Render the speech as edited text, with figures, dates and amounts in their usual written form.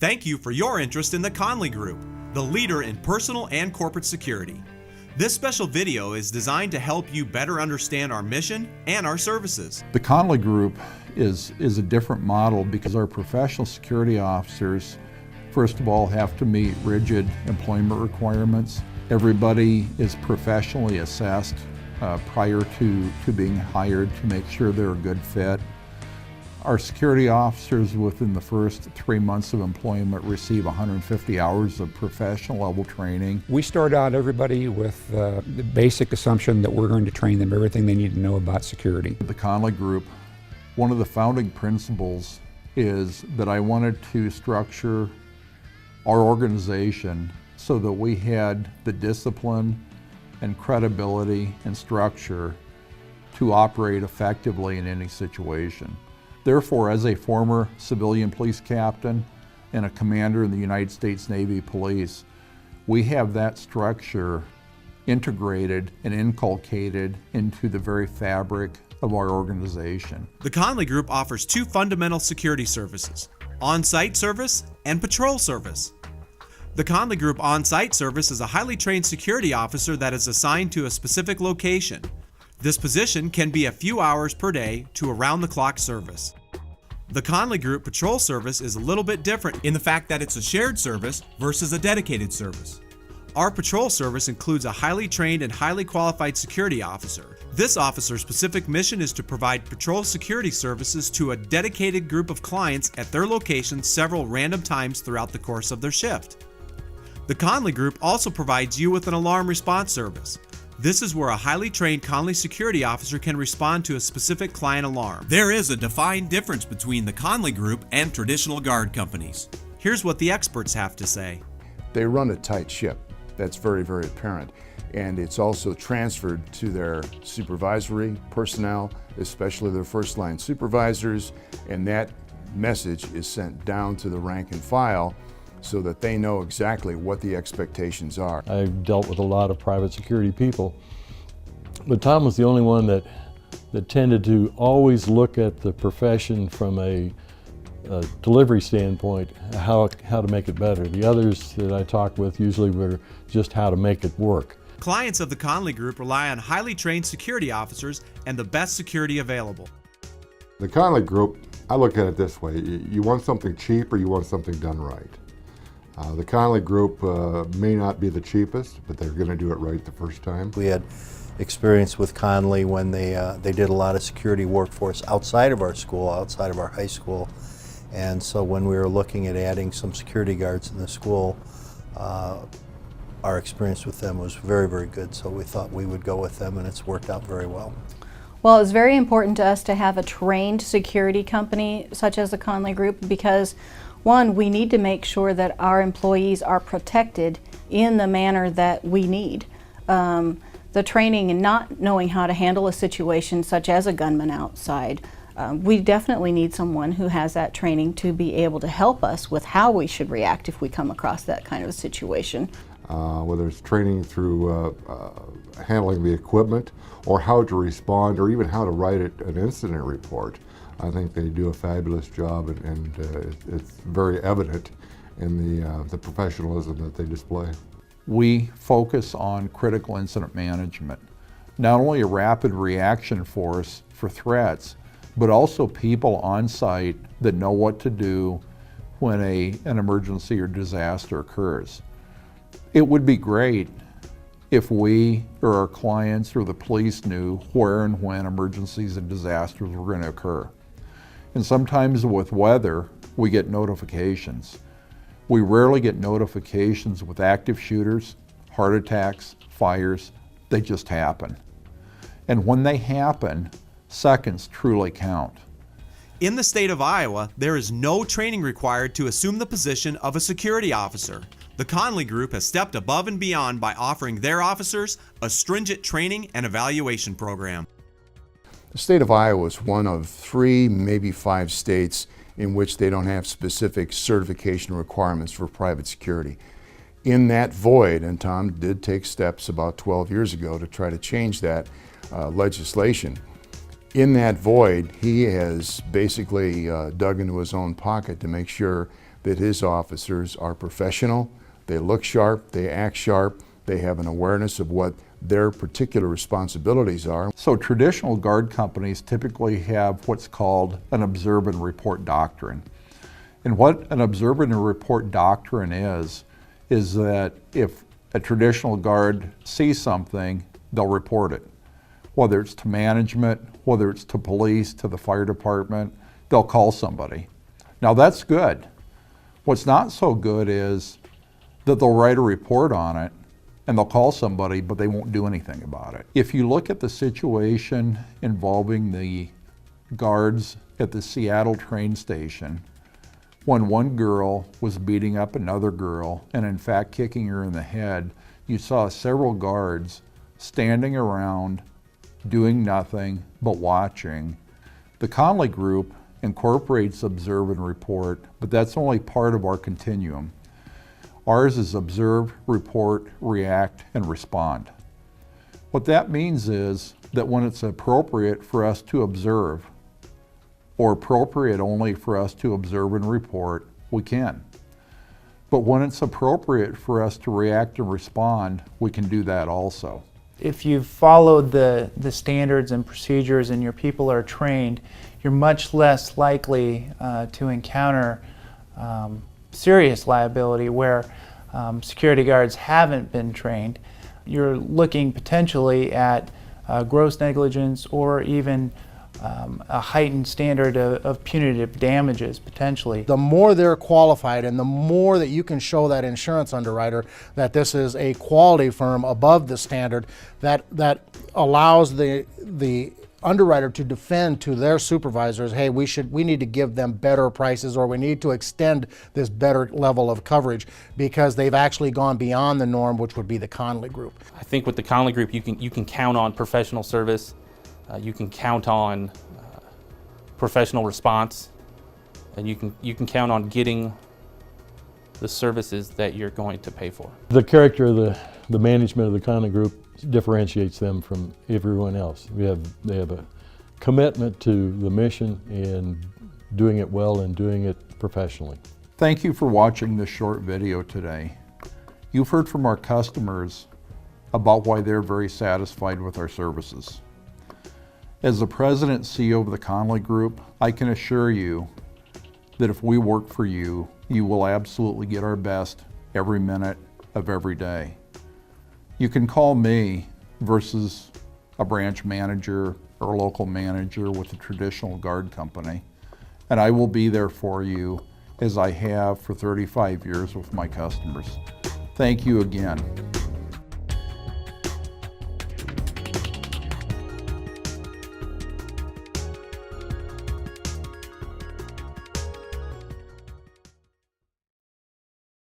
Thank you for your interest in the Conley Group, the leader in personal and corporate security. This special video is designed to help you better understand our mission and our services. The Conley Group is a different model because our professional security officers, first of all, have to meet rigid employment requirements. Everybody is professionally assessed prior to being hired to make sure they're a good fit. Our security officers within the first 3 months of employment receive 150 hours of professional level training. We start out everybody with the basic assumption that we're going to train them everything they need to know about security. The Conley Group, one of the founding principles is that I wanted to structure our organization so that we had the discipline and credibility and structure to operate effectively in any situation. Therefore, as a former civilian police captain and a commander in the United States Navy Police, we have that structure integrated and inculcated into the very fabric of our organization. The Conley Group offers two fundamental security services: on-site service and patrol service. The Conley Group on-site service is a highly trained security officer that is assigned to a specific location. This position can be a few hours per day to around-the-clock service. The Conley Group patrol service is a little bit different in the fact that it's a shared service versus a dedicated service. Our patrol service includes a highly trained and highly qualified security officer. This officer's specific mission is to provide patrol security services to a dedicated group of clients at their location several random times throughout the course of their shift. The Conley Group also provides you with an alarm response service. This is where a highly trained Conley security officer can respond to a specific client alarm. There is a defined difference between the Conley Group and traditional guard companies. Here's what the experts have to say. They run a tight ship. That's very, very apparent. And it's also transferred to their supervisory personnel, especially their first line supervisors, and that message is sent down to the rank and file so that they know exactly what the expectations are. I've dealt with a lot of private security people, but Tom was the only one that tended to always look at the profession from a delivery standpoint, how to make it better. The others that I talked with usually were just how to make it work. Clients of the Conley Group rely on highly trained security officers and the best security available. The Conley Group, I look at it this way: you want something cheap or you want something done right. The Conley Group may not be the cheapest, but they're going to do it right the first time. We had experience with Conley when they did a lot of security work for us outside of our school, outside of our high school. And so when we were looking at adding some security guards in the school, our experience with them was very, very good. So we thought we would go with them, and it's worked out very well. Well, it's very important to us to have a trained security company such as the Conley Group because, one, we need to make sure that our employees are protected in the manner that we need. The training and not knowing how to handle a situation such as a gunman outside, we definitely need someone who has that training to be able to help us with how we should react if we come across that kind of a situation. Whether it's training through handling the equipment or how to respond or even how to write an incident report. I think they do a fabulous job, and it's very evident in the professionalism that they display. We focus on critical incident management, not only a rapid reaction force for threats, but also people on site that know what to do when an emergency or disaster occurs. It would be great if we or our clients or the police knew where and when emergencies and disasters were going to occur. And sometimes with weather, we get notifications. We rarely get notifications with active shooters, heart attacks, fires. They just happen. And when they happen, seconds truly count. In the state of Iowa, there is no training required to assume the position of a security officer. The Conley Group has stepped above and beyond by offering their officers a stringent training and evaluation program. The state of Iowa is one of 3, maybe 5 states in which they don't have specific certification requirements for private security. In that void, and Tom did take steps about 12 years ago to try to change that legislation, in that void he has basically dug into his own pocket to make sure that his officers are professional, they look sharp, they act sharp, they have an awareness of what their particular responsibilities are. So traditional guard companies typically have what's called an observe and report doctrine. And what an observe and report doctrine is that if a traditional guard sees something, they'll report it. Whether it's to management, whether it's to police, to the fire department, they'll call somebody. Now that's good. What's not so good is that they'll write a report on it and they'll call somebody, but they won't do anything about it. If you look at the situation involving the guards at the Seattle train station, when one girl was beating up another girl and in fact kicking her in the head, you saw several guards standing around doing nothing but watching. The Conley Group incorporates observe and report, but that's only part of our continuum. Ours is observe, report, react, and respond. What that means is that when it's appropriate for us to observe, or appropriate only for us to observe and report, we can. But when it's appropriate for us to react and respond, we can do that also. If you've followed the standards and procedures and your people are trained, you're much less likely to encounter serious liability where security guards haven't been trained. You're looking potentially at gross negligence or even a heightened standard of punitive damages, potentially. The more they're qualified and the more that you can show that insurance underwriter that this is a quality firm above the standard, that allows the underwriter to defend to their supervisors, hey, we need to give them better prices, or we need to extend this better level of coverage because they've actually gone beyond the norm, which would be the Conley Group. I think with the Conley Group, you can count on professional service. You can count on professional response, and you can count on getting the services that you're going to pay for. The character of the management of the Conley Group differentiates them from everyone else. They have a commitment to the mission and doing it well and doing it professionally. Thank you for watching this short video today. You've heard from our customers about why they're very satisfied with our services. As the President and CEO of the Conley Group, I can assure you that if we work for you, you will absolutely get our best every minute of every day. You can call me versus a branch manager or a local manager with a traditional guard company, and I will be there for you as I have for 35 years with my customers. Thank you again.